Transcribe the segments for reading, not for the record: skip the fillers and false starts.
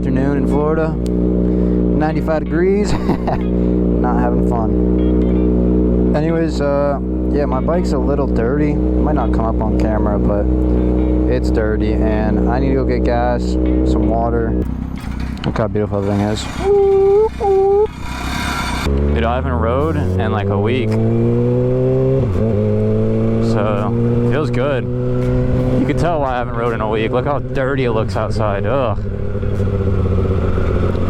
afternoon in Florida. 95 degrees. Not having fun. Anyways, yeah, my bike's a little dirty. It might not come up on camera, but it's dirty, and I need to go get gas, some water. Look how beautiful everything is. Dude, I haven't rode in like a week, so it feels good. You can tell why I haven't rode in a week. Look how dirty it looks outside. Ugh.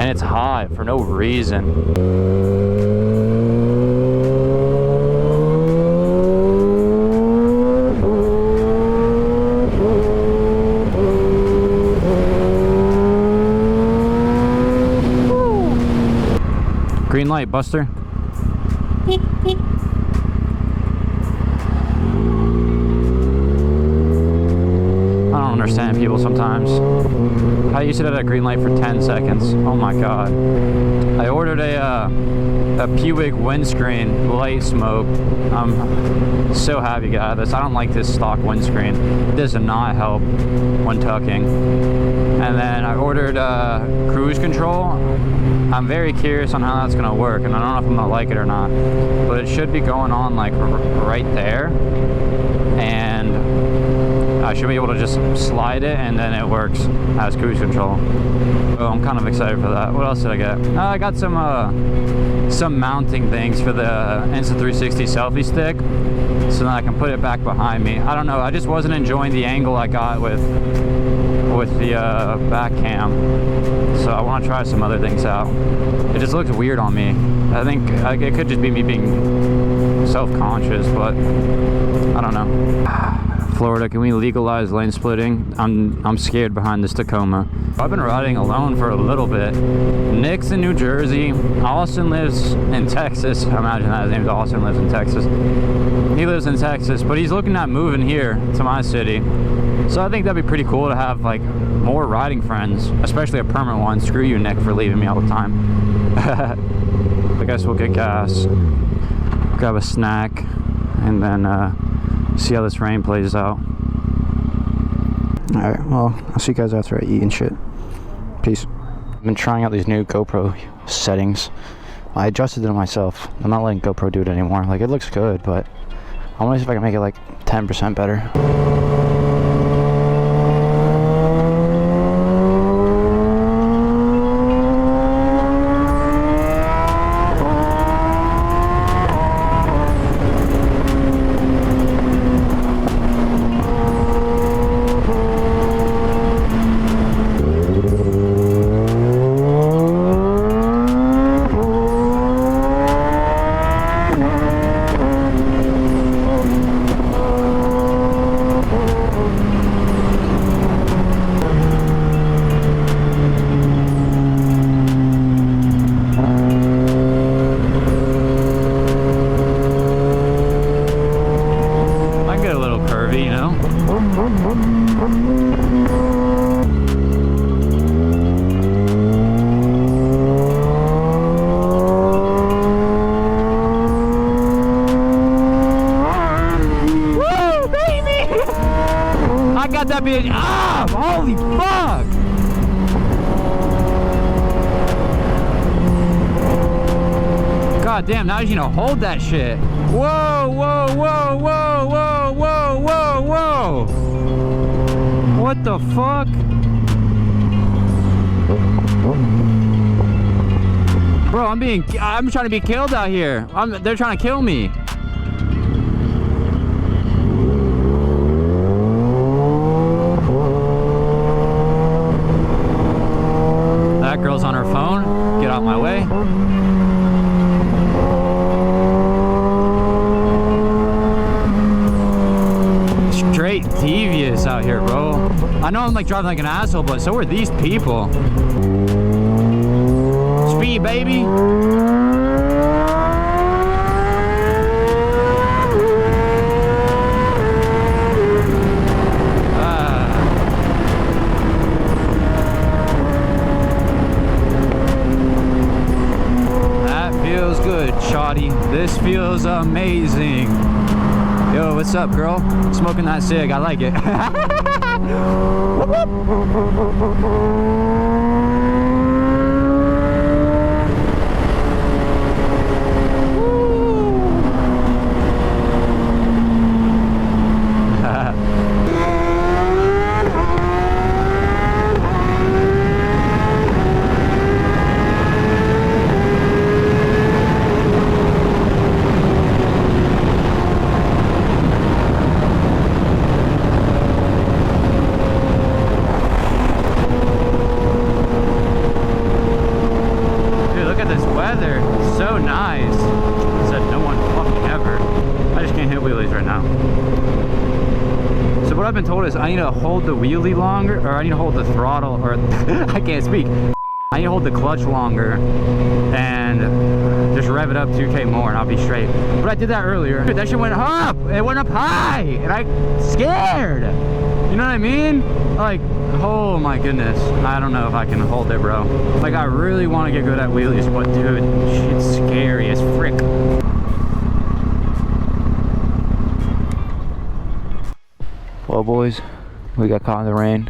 And it's hot for no reason. Green light, Buster. I don't understand people sometimes. How you sit at a green light for 10 seconds? Oh my god. I ordered a Puig windscreen light smoke. I'm so happy to get this. I don't like this stock windscreen. It does not help when tucking. And then I ordered cruise control. I'm very curious on how that's gonna work, and I don't know if I'm gonna like it or not. But it should be going on like right there, and I should be able to just slide it, and then it works as cruise control. So I'm kind of excited for that. What else did I get? I got some mounting things for the Insta360 selfie stick, so that I can put it back behind me. I don't know. I just wasn't enjoying the angle I got with the back cam, so I want to try some other things out. It just looks weird on me. I think it could just be me being self-conscious, but I don't know. Florida, can we legalize lane splitting? I'm scared behind this Tacoma. I've been riding alone for a little bit. Nick's in New Jersey. Austin lives in Texas. I imagine that his name's Austin, lives in Texas. He lives in Texas, but he's looking at moving here to my city. So I think that'd be pretty cool to have like more riding friends, especially a permanent one. Screw you, Nick, for leaving me all the time. I guess we'll get gas, grab a snack, and then see how this rain plays out. Alright, well, I'll see you guys after I eat and shit. Peace. I've been trying out these new GoPro settings. I adjusted it myself. I'm not letting GoPro do it anymore. Like, it looks good, but I want to see if I can make it like 10% better. That bitch off! Holy fuck! God damn, now you know, hold that shit. Whoa, whoa, whoa, whoa, whoa, whoa, whoa, whoa! What the fuck? Bro, I'm trying to be killed out here. They're trying to kill me. Girl's on her phone. Get out my way. Straight devious out here, bro. I know I'm like driving like an asshole, but so are these people. Speed, baby. This feels amazing. Yo, what's up, girl? Smoking that cig, I like it. I've been told is I need to hold the wheelie longer, or I need to hold the throttle, or I can't speak. I need to hold the clutch longer and just rev it up 2K more and I'll be straight. But I did that earlier. Dude, that shit went up. It went up high and I scared. You know what I mean? Like, oh my goodness. I don't know if I can hold it, bro. Like, I really want to get good at wheelies, but dude, shit's scary as frick. Well, boys, we got caught in the rain.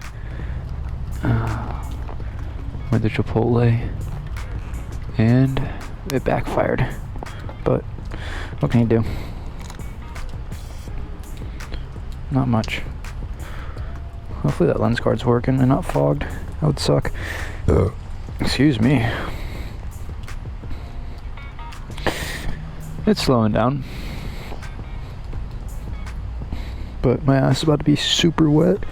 Went to Chipotle and it backfired. But what can you do? Not much. Hopefully that lens guard's working and not fogged. That would suck. Excuse me. It's slowing down. But my ass is about to be super wet.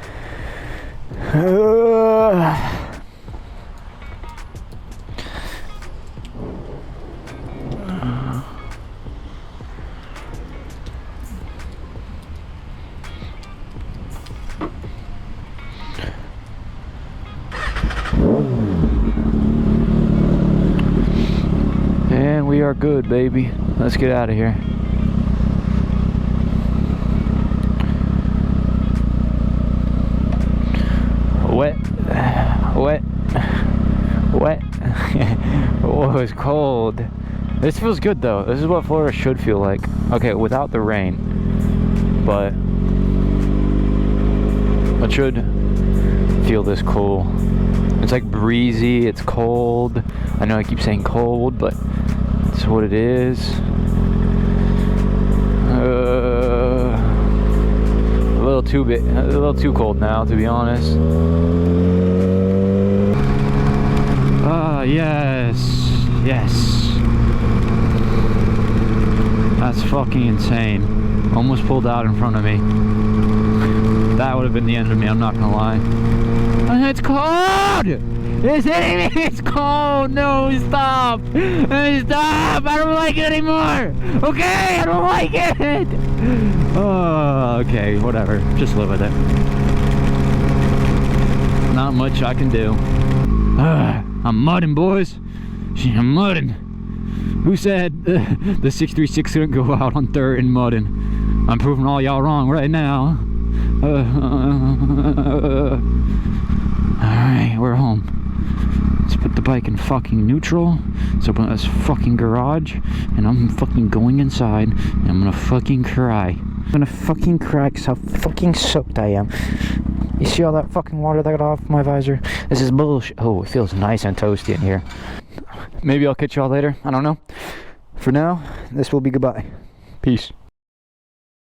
And we are good, baby. Let's get out of here. Wet. Oh, it's cold. This feels good though. This is what Florida should feel like. Okay, without the rain. But it should feel this cool. It's like breezy, it's cold. I know I keep saying cold, but it's what it is. A little too cold now, to be honest. Yes. That's fucking insane. Almost pulled out in front of me. That would have been the end of me, I'm not gonna lie. And it's cold! It's hitting me! It's cold! No, stop! Stop! I don't like it anymore! Okay, I don't like it! Oh, okay, whatever. Just live with it. Not much I can do. I'm mudding, boys. I'm mudding. Who said the 636 couldn't go out on dirt and mudding? I'm proving all y'all wrong right now. Alright, we're home. Let's put the bike in fucking neutral. Let's open this fucking garage. And I'm fucking going inside. And I'm gonna fucking cry. I'm gonna fucking cry because how fucking soaked I am. You see all that fucking water that got off my visor? This is bullshit. Oh, it feels nice and toasty in here. Maybe I'll catch y'all later. I don't know. For now, this will be goodbye. Peace.